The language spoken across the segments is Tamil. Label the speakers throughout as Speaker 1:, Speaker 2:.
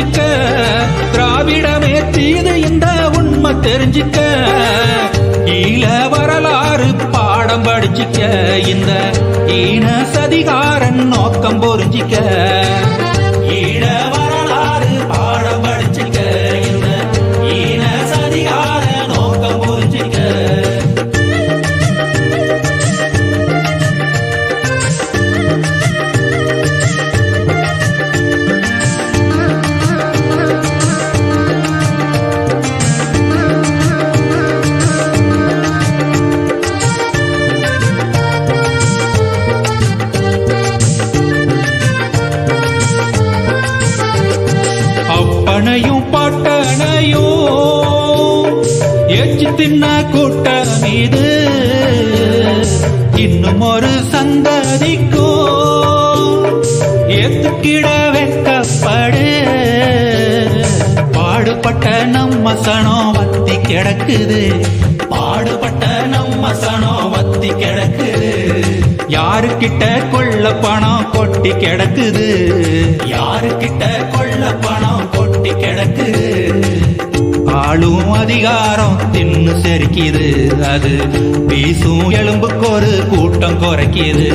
Speaker 1: புரிஞ்சிக்க திராவிடமே தீது இந்த உண்மை தெரிஞ்சிக்க ஈழ வரலாறு பாடம் படிச்சிக்க இந்த ஈன சதிகாரன் நோக்கம் புரிஞ்சிக்க ஈழ வரலாறு பாடம் படிச்சிக்க இந்த ஈன சதிகார நோக்கம் புரிஞ்சிக்க அப்பனையும் பாட்டனையும் ஏச்சு தின்ன கூட்டம் மீது இன்னும் ஒரு சந்ததிக்கும் ஏத்துக்கிட வெட்கப்படு பாடுபட்ட நம்ம சனம் வத்தி கிடக்குது பாடுபட்ட நம்ம சனம் வத்தி கிடக்குது யாருக்கிட்ட கொள்ள பணம் கொட்டி கிடக்குது யாருக்கிட்ட கொள்ள பணம் கொட்டி கிடக்குது ஆளும் அதிகாரம் தின்னு செரிக்குது அது வீசும் எலும்புக்கு ஒரு கூட்டம் குறைக்குது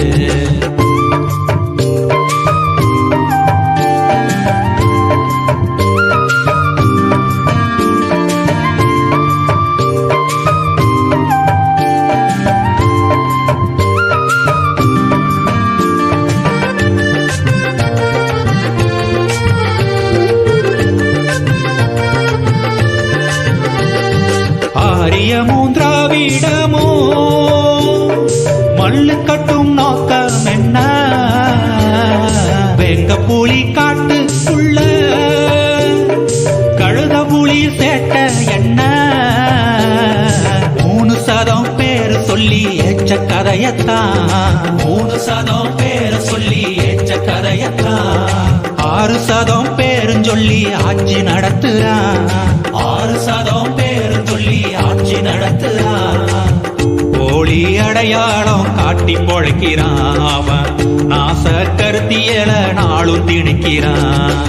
Speaker 1: ஆரியமும் திராவிடமும் மல்லு கட்டும் நோக்கம் என்ன வெங்க புலி காட்டுக்குள்ள கழுத புலி சேட்ட என்ன 3% பேரு சொல்லி ஏச்ச கதையத்தான் 3% பேரு சொல்லி ஏச்ச கதையத்தான் 6% பேரும் சொல்லி ஆட்சி நடத்துறான் 6% பேரும் சொல்லி ஆட்சி நடத்துறான் போலி அடையாளம் காட்டி பொழைக்கிறான் அவன் நாச கருத்தியல நாளும் திணிக்கிறான்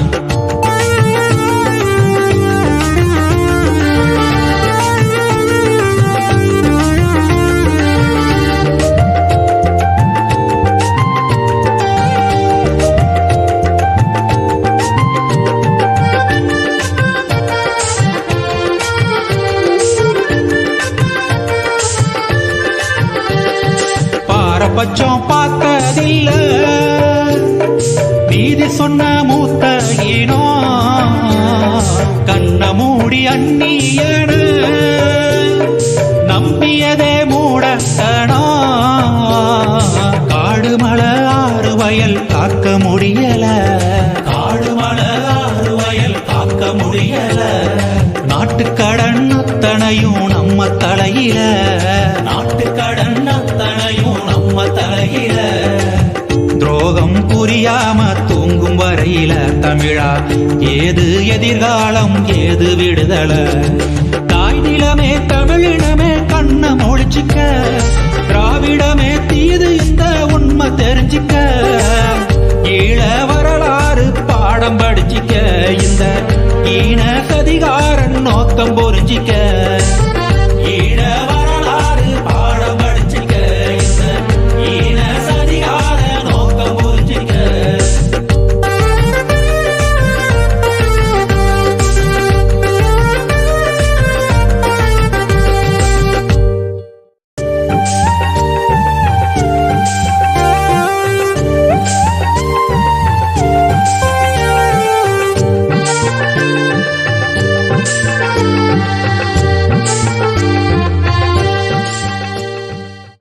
Speaker 1: பச்சம் பார்த்ததில்ல நீதி சொன்ன மூத்த ஈனோ கண்ண மூடி அந்நியன நம்பியதே மூடத்தனோ காடு மலை ஆறு வயல் காக்க முடியல காடு மலை ஆறு வயல் காக்க முடியல நாட்டுக்கடன் அத்தனையும் நம்ம தலையில நாட்டுக்கடன் அத்தனையும் நம்ம தலையில துரோகம் புரியாம தூங்கும் வரையில தமிழா ஏது எதிர்காலம் ஏது விடுதலை தாய் நிலமே தமிழினமே கண்ண மொழிச்சிக்க திராவிடமே தீது இந்த உண்மை தெரிஞ்சிக்க ஈழ வரலாறு பாடம் படிச்சிக்க இந்த ஈன சதிகாரன் நோக்கம் புரிஞ்சிக்க